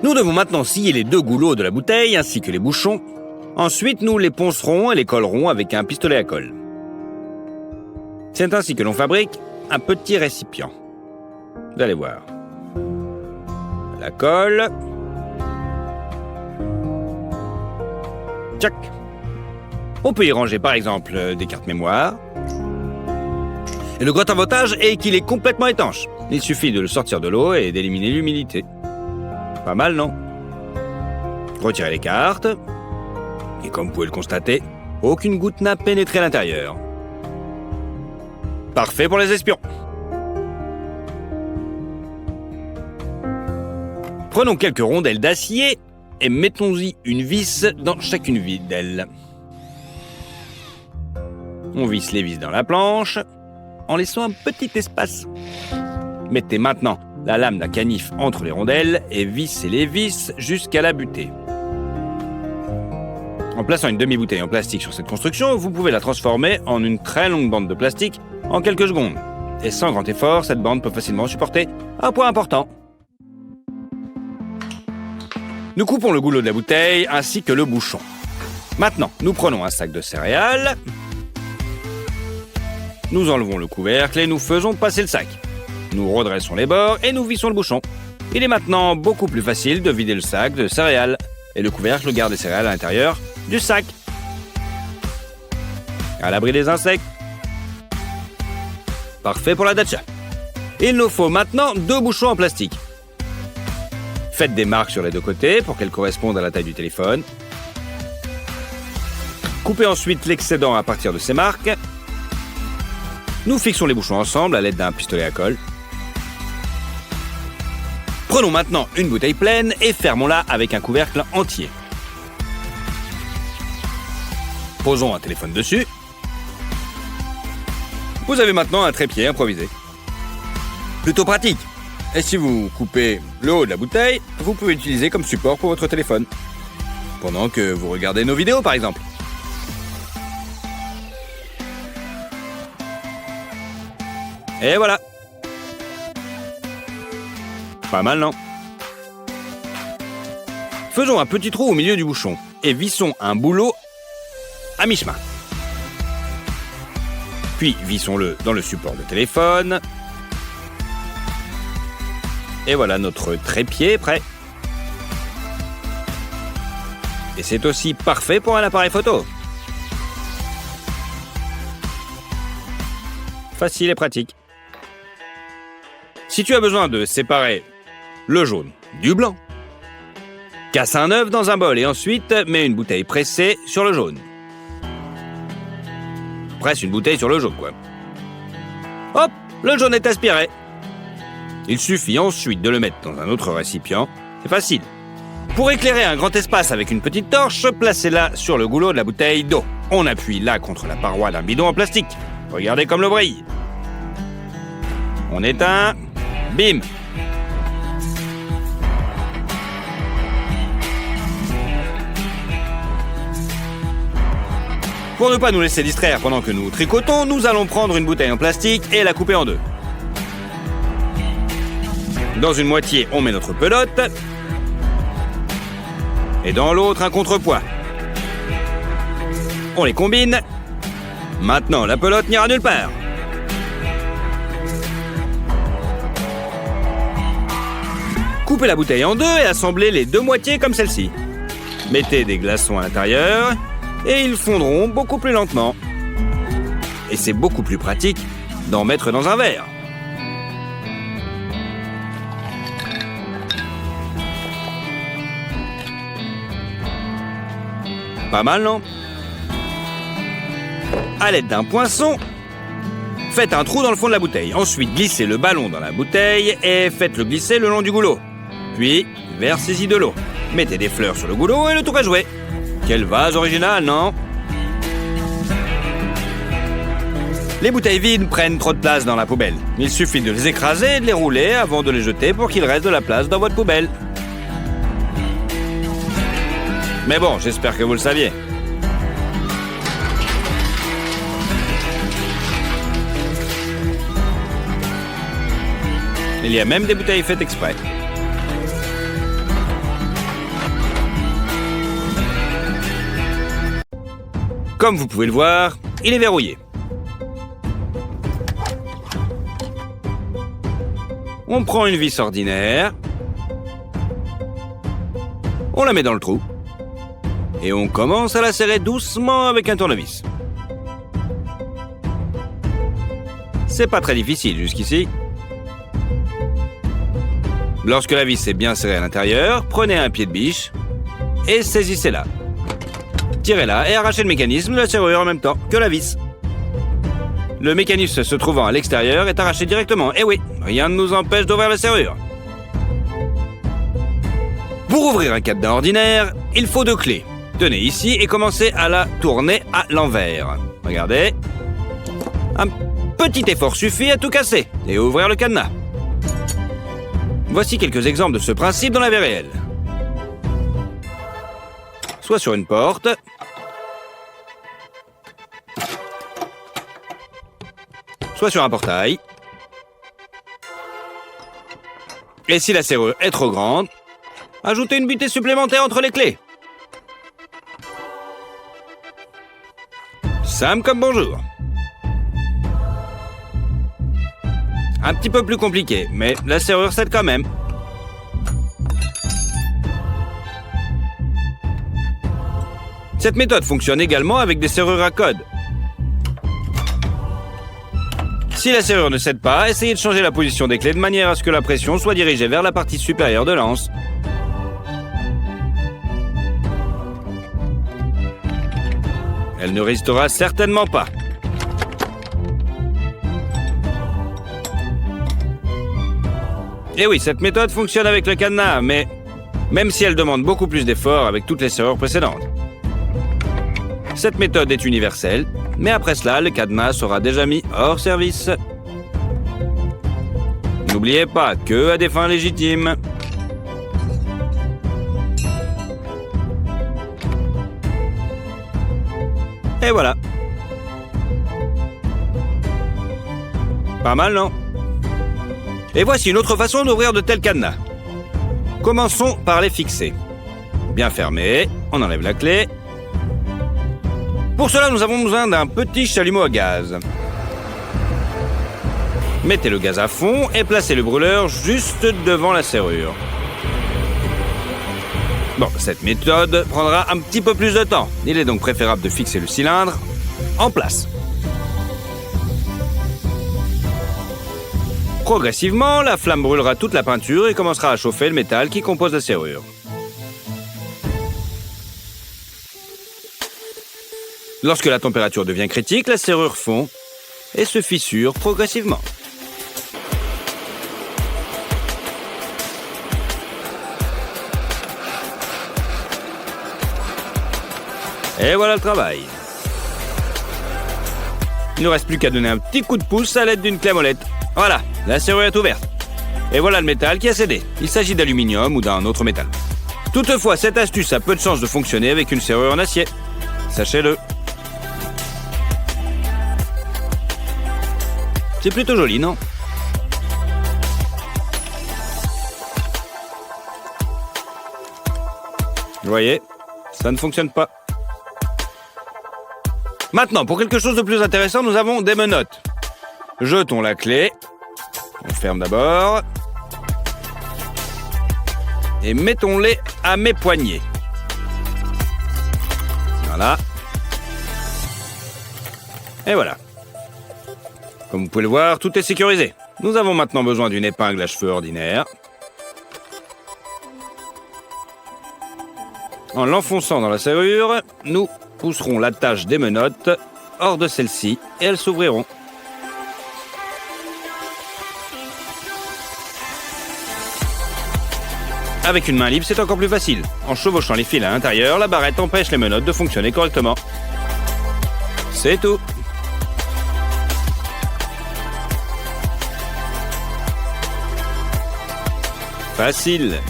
Nous devons maintenant scier les 2 goulots de la bouteille ainsi que les bouchons. Ensuite, nous les poncerons et les collerons avec un pistolet à colle. C'est ainsi que l'on fabrique un petit récipient. Vous allez voir. La colle. Tchac. On peut y ranger par exemple des cartes mémoire. Et le gros avantage est qu'il est complètement étanche. Il suffit de le sortir de l'eau et d'éliminer l'humidité. Pas mal, non? Retirez les cartes. Et comme vous pouvez le constater, aucune goutte n'a pénétré à l'intérieur. Parfait pour les espions. Prenons quelques rondelles d'acier et mettons-y une vis dans chacune d'elles. On visse les vis dans la planche en laissant un petit espace. Mettez maintenant la lame d'un canif entre les rondelles et vissez les vis jusqu'à la butée. En plaçant une demi-bouteille en plastique sur cette construction, vous pouvez la transformer en une très longue bande de plastique en quelques secondes. Et sans grand effort, cette bande peut facilement supporter un poids important. Nous coupons le goulot de la bouteille ainsi que le bouchon. Maintenant, nous prenons un sac de céréales. Nous enlevons le couvercle et nous faisons passer le sac. Nous redressons les bords et nous vissons le bouchon. Il est maintenant beaucoup plus facile de vider le sac de céréales. Et le couvercle garde les céréales à l'intérieur du sac. À l'abri des insectes. Parfait pour la datcha. Il nous faut maintenant 2 bouchons en plastique. Faites des marques sur les 2 côtés pour qu'elles correspondent à la taille du téléphone. Coupez ensuite l'excédent à partir de ces marques. Nous fixons les bouchons ensemble à l'aide d'un pistolet à colle. Prenons maintenant une bouteille pleine et fermons-la avec un couvercle entier. Posons un téléphone dessus. Vous avez maintenant un trépied improvisé. Plutôt pratique. Et si vous coupez le haut de la bouteille, vous pouvez l'utiliser comme support pour votre téléphone. Pendant que vous regardez nos vidéos, par exemple. Et voilà. Pas mal, non? Faisons un petit trou au milieu du bouchon et vissons un boulot à mi-chemin. Puis vissons-le dans le support de téléphone. Et voilà notre trépied prêt. Et c'est aussi parfait pour un appareil photo. Facile et pratique. Si tu as besoin de séparer le jaune du blanc, casse un œuf dans un bol et ensuite mets une bouteille pressée sur le jaune. Presse une bouteille sur le jaune, quoi. Hop, le jaune est aspiré. Il suffit ensuite de le mettre dans un autre récipient. C'est facile. Pour éclairer un grand espace avec une petite torche, placez-la sur le goulot de la bouteille d'eau. On appuie là contre la paroi d'un bidon en plastique. Regardez comme le brille. On éteint. Bim! Pour ne pas nous laisser distraire pendant que nous tricotons, nous allons prendre une bouteille en plastique et la couper en 2. Dans une moitié, on met notre pelote. Et dans l'autre, un contrepoids. On les combine. Maintenant, la pelote n'ira nulle part. Coupez la bouteille en 2 et assemblez les 2 moitiés comme celle-ci. Mettez des glaçons à l'intérieur et ils fondront beaucoup plus lentement. Et c'est beaucoup plus pratique d'en mettre dans un verre. Pas mal, non? À l'aide d'un poinçon, faites un trou dans le fond de la bouteille. Ensuite, glissez le ballon dans la bouteille et faites-le glisser le long du goulot. Puis, versez-y de l'eau. Mettez des fleurs sur le goulot et le tour est joué. Quel vase original, non? Les bouteilles vides prennent trop de place dans la poubelle. Il suffit de les écraser et de les rouler avant de les jeter pour qu'il reste de la place dans votre poubelle. Mais bon, j'espère que vous le saviez. Il y a même des bouteilles faites exprès. Comme vous pouvez le voir, il est verrouillé. On prend une vis ordinaire, on la met dans le trou, et on commence à la serrer doucement avec un tournevis. C'est pas très difficile jusqu'ici. Lorsque la vis est bien serrée à l'intérieur, prenez un pied de biche et saisissez-la. Tirez-la et arrachez le mécanisme de la serrure en même temps que la vis. Le mécanisme se trouvant à l'extérieur est arraché directement. Et oui, rien ne nous empêche d'ouvrir la serrure. Pour ouvrir un cadenas ordinaire, il faut 2 clés. Tenez ici et commencez à la tourner à l'envers. Regardez. Un petit effort suffit à tout casser et ouvrir le cadenas. Voici quelques exemples de ce principe dans la vie réelle. Soit sur une porte, soit sur un portail. Et si la serrure est trop grande, ajoutez une butée supplémentaire entre les clés. Simple comme bonjour. Un petit peu plus compliqué, mais la serrure s'aide quand même. Cette méthode fonctionne également avec des serrures à code. Si la serrure ne cède pas, essayez de changer la position des clés de manière à ce que la pression soit dirigée vers la partie supérieure de l'anse. Elle ne résistera certainement pas. Et oui, cette méthode fonctionne avec le cadenas, mais même si elle demande beaucoup plus d'efforts avec toutes les serrures précédentes. Cette méthode est universelle, mais après cela, le cadenas sera déjà mis hors service. N'oubliez pas que à des fins légitimes. Et voilà. Pas mal, non? Et voici une autre façon d'ouvrir de tels cadenas. Commençons par les fixer. Bien fermés, on enlève la clé. Pour cela, nous avons besoin d'un petit chalumeau à gaz. Mettez le gaz à fond et placez le brûleur juste devant la serrure. Bon, cette méthode prendra un petit peu plus de temps. Il est donc préférable de fixer le cylindre en place. Progressivement, la flamme brûlera toute la peinture et commencera à chauffer le métal qui compose la serrure. Lorsque la température devient critique, la serrure fond et se fissure progressivement. Et voilà le travail. Il ne reste plus qu'à donner un petit coup de pouce à l'aide d'une clé à molette. Voilà, la serrure est ouverte. Et voilà le métal qui a cédé. Il s'agit d'aluminium ou d'un autre métal. Toutefois, cette astuce a peu de chances de fonctionner avec une serrure en acier. Sachez-le. C'est plutôt joli, non? Vous voyez, ça ne fonctionne pas. Maintenant, pour quelque chose de plus intéressant, nous avons des menottes. Jetons la clé. On ferme d'abord. Et mettons-les à mes poignets. Voilà. Et voilà. Comme vous pouvez le voir, tout est sécurisé. Nous avons maintenant besoin d'une épingle à cheveux ordinaire. En l'enfonçant dans la serrure, nous pousserons l'attache des menottes hors de celle-ci et elles s'ouvriront. Avec une main libre, c'est encore plus facile. En chevauchant les fils à l'intérieur, la barrette empêche les menottes de fonctionner correctement. C'est tout. Facile.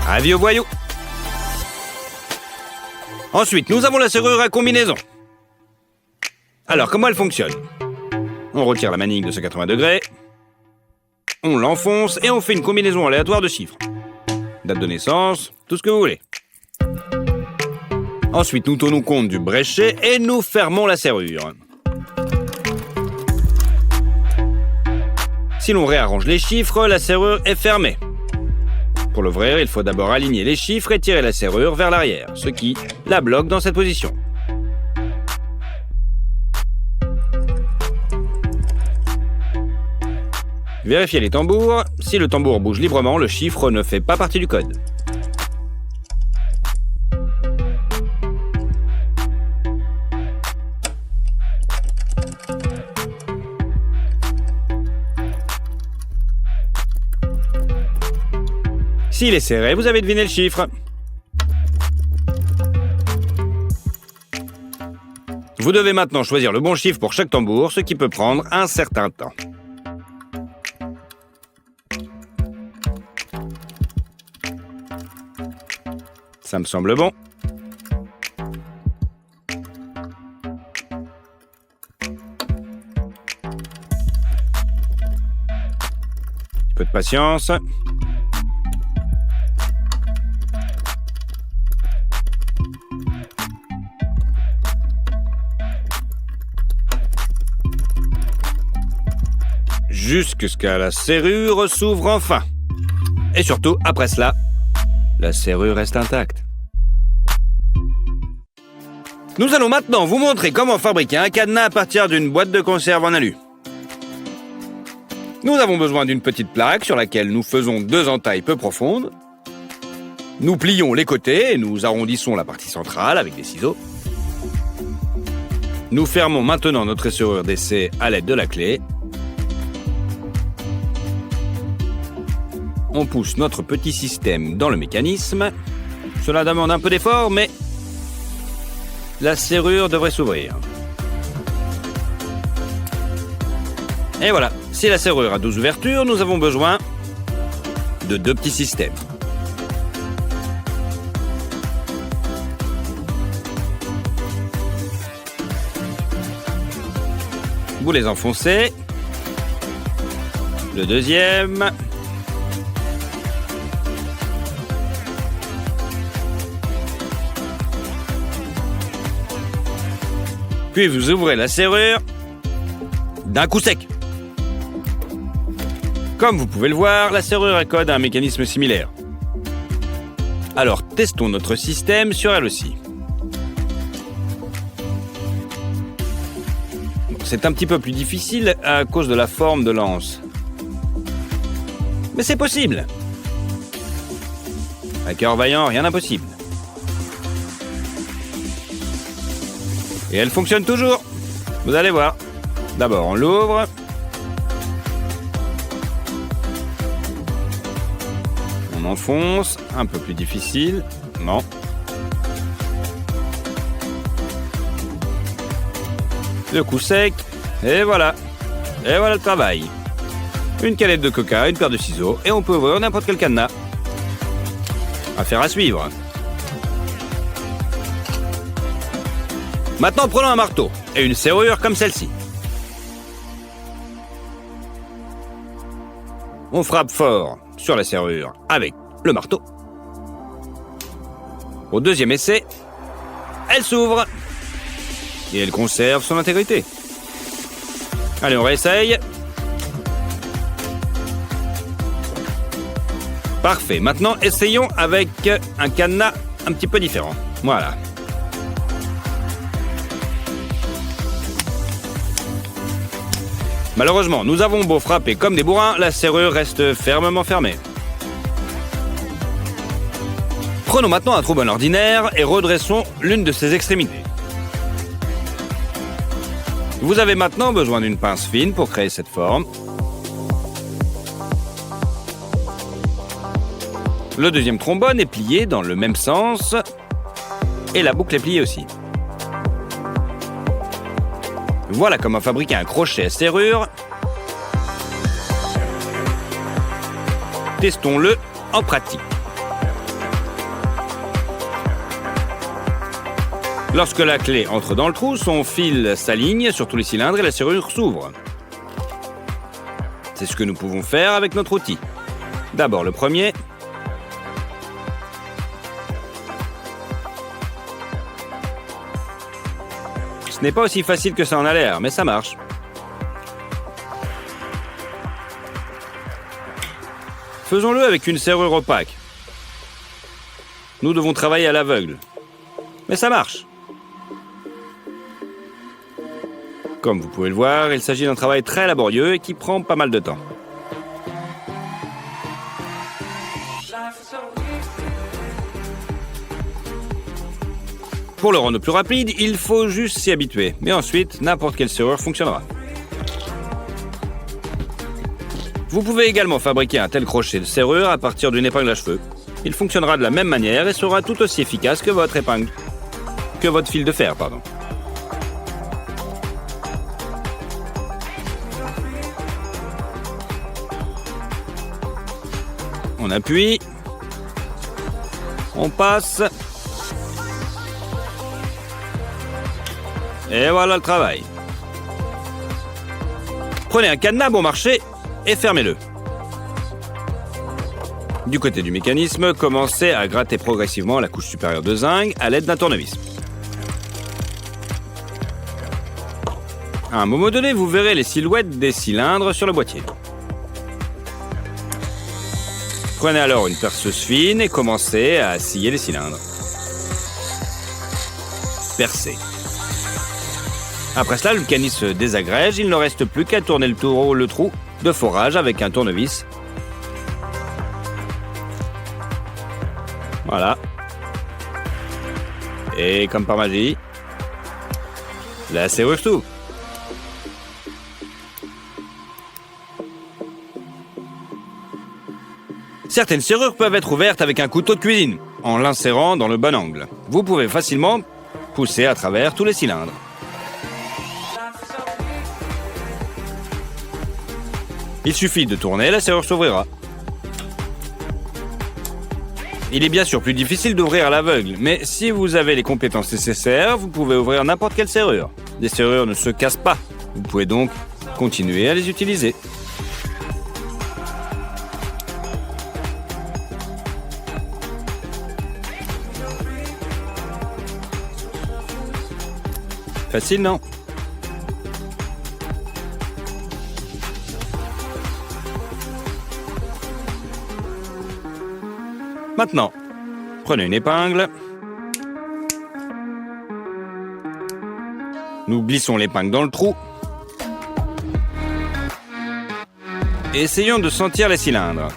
Avis aux voyous. Ensuite, nous avons la serrure à combinaison. Alors, comment elle fonctionne? On retire la manille de 180 degrés. On l'enfonce et on fait une combinaison aléatoire de chiffres. Date de naissance, tout ce que vous voulez. Ensuite, nous tenons compte du bréchet et nous fermons la serrure. Si l'on réarrange les chiffres, la serrure est fermée. Pour l'ouvrir, il faut d'abord aligner les chiffres et tirer la serrure vers l'arrière, ce qui la bloque dans cette position. Vérifiez les tambours. Si le tambour bouge librement, le chiffre ne fait pas partie du code. S'il est serré, vous avez deviné le chiffre. Vous devez maintenant choisir le bon chiffre pour chaque tambour, ce qui peut prendre un certain temps. Ça me semble bon. Un peu de patience. Jusqu'à la serrure s'ouvre enfin. Et surtout, après cela, la serrure reste intacte. Nous allons maintenant vous montrer comment fabriquer un cadenas à partir d'une boîte de conserve en alu. Nous avons besoin d'une petite plaque sur laquelle nous faisons 2 entailles peu profondes. Nous plions les côtés et nous arrondissons la partie centrale avec des ciseaux. Nous fermons maintenant notre serrure d'essai à l'aide de la clé. On pousse notre petit système dans le mécanisme. Cela demande un peu d'effort, mais la serrure devrait s'ouvrir. Et voilà, si la serrure a 12 ouvertures, nous avons besoin de 2 petits systèmes. Vous les enfoncez. Le deuxième. Puis vous ouvrez la serrure d'un coup sec. Comme vous pouvez le voir, la serrure accode à un mécanisme similaire. Alors testons notre système sur elle aussi. C'est un petit peu plus difficile à cause de la forme de l'anse. Mais c'est possible. À cœur vaillant, rien d'impossible. Et elle fonctionne toujours. Vous allez voir. D'abord, on l'ouvre. On enfonce. Un peu plus difficile. Non. Le coup sec. Et voilà. Et voilà le travail. Une canette de coca, une paire de ciseaux. Et on peut ouvrir n'importe quel cadenas. Affaire à suivre. Maintenant, prenons un marteau et une serrure comme celle-ci. On frappe fort sur la serrure avec le marteau. Au deuxième essai, elle s'ouvre et elle conserve son intégrité. Allez, on réessaye. Parfait. Maintenant, essayons avec un cadenas un petit peu différent. Voilà. Malheureusement, nous avons beau frapper comme des bourrins, la serrure reste fermement fermée. Prenons maintenant un trombone ordinaire et redressons l'une de ses extrémités. Vous avez maintenant besoin d'une pince fine pour créer cette forme. Le deuxième trombone est plié dans le même sens et la boucle est pliée aussi. Voilà comment fabriquer un crochet à serrure. Testons-le en pratique. Lorsque la clé entre dans le trou, son fil s'aligne sur tous les cylindres et la serrure s'ouvre. C'est ce que nous pouvons faire avec notre outil. D'abord le premier. n'est pas aussi facile que ça en a l'air, mais ça marche. Faisons-le avec une serrure opaque. Nous devons travailler à l'aveugle. Mais ça marche. Comme vous pouvez le voir, il s'agit d'un travail très laborieux et qui prend pas mal de temps. Pour le rendre plus rapide, il faut juste s'y habituer. Mais ensuite, n'importe quelle serrure fonctionnera. Vous pouvez également fabriquer un tel crochet de serrure à partir d'une épingle à cheveux. Il fonctionnera de la même manière et sera tout aussi efficace que votre épingle. Que votre fil de fer, pardon. On appuie. On passe. Et voilà le travail. Prenez un cadenas bon marché et fermez-le. Du côté du mécanisme, commencez à gratter progressivement la couche supérieure de zinc à l'aide d'un tournevis. À un moment donné, vous verrez les silhouettes des cylindres sur le boîtier. Prenez alors une perceuse fine et commencez à scier les cylindres. Percez. Après cela, le mécanisme se désagrège, il ne reste plus qu'à tourner le trou de forage avec un tournevis. Voilà. Et comme par magie, la serrure s'ouvre. Certaines serrures peuvent être ouvertes avec un couteau de cuisine, en l'insérant dans le bon angle. Vous pouvez facilement pousser à travers tous les cylindres. Il suffit de tourner, la serrure s'ouvrira. Il est bien sûr plus difficile d'ouvrir à l'aveugle, mais si vous avez les compétences nécessaires, vous pouvez ouvrir n'importe quelle serrure. Les serrures ne se cassent pas. Vous pouvez donc continuer à les utiliser. Facile, non ? Maintenant, prenez une épingle. Nous glissons l'épingle dans le trou. Et essayons de sentir les cylindres.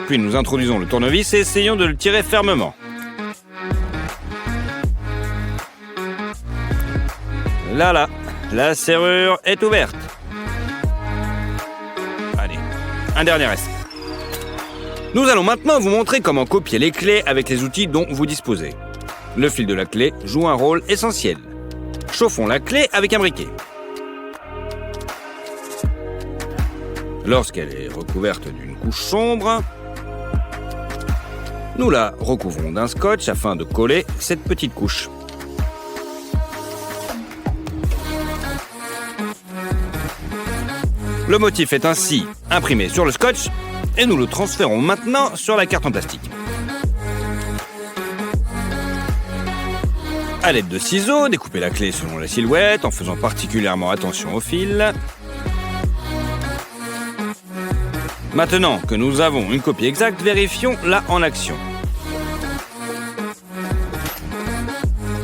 Puis nous introduisons le tournevis et essayons de le tirer fermement. Là, la serrure est ouverte. Allez, un dernier essai. Nous allons maintenant vous montrer comment copier les clés avec les outils dont vous disposez. Le fil de la clé joue un rôle essentiel. Chauffons la clé avec un briquet. Lorsqu'elle est recouverte d'une couche sombre, nous la recouvrons d'un scotch afin de coller cette petite couche. Le motif est ainsi imprimé sur le scotch et nous le transférons maintenant sur la carte en plastique. À l'aide de ciseaux, découpez la clé selon la silhouette en faisant particulièrement attention au fil. Maintenant que nous avons une copie exacte, vérifions-la en action.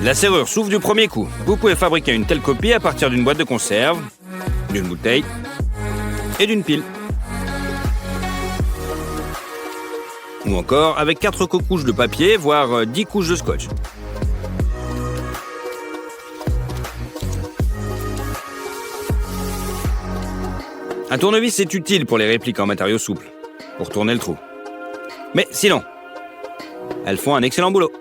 La serrure s'ouvre du premier coup. Vous pouvez fabriquer une telle copie à partir d'une boîte de conserve, d'une bouteille et d'une pile. Ou encore avec 4 couches de papier, voire 10 couches de scotch. Un tournevis est utile pour les répliques en matériaux souples, pour tourner le trou. Mais sinon, elles font un excellent boulot.